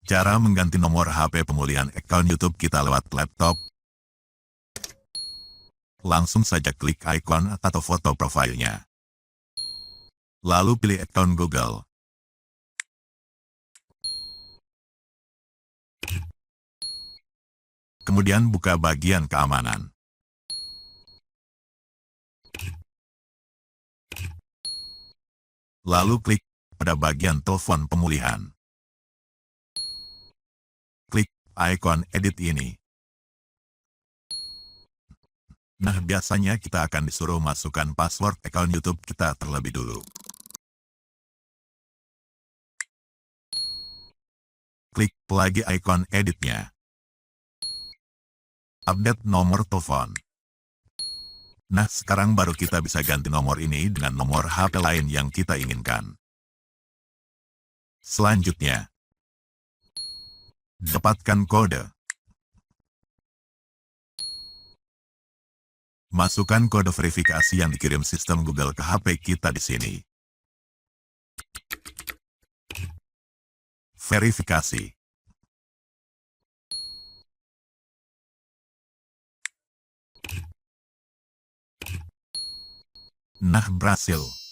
Cara mengganti nomor HP pemulihan akun YouTube kita lewat laptop. Langsung saja klik ikon atau foto profilnya. Lalu pilih akun Google. Kemudian buka bagian keamanan. Lalu klik pada bagian telepon pemulihan. Klik ikon edit ini. Nah, biasanya kita akan disuruh masukkan password akun YouTube kita terlebih dulu. Klik lagi ikon editnya. Update nomor telepon. Nah, sekarang baru kita bisa ganti nomor ini dengan nomor HP lain yang kita inginkan. Selanjutnya, dapatkan kode. Masukkan kode verifikasi yang dikirim sistem Google ke HP kita di sini. Verifikasi. Nah, berhasil.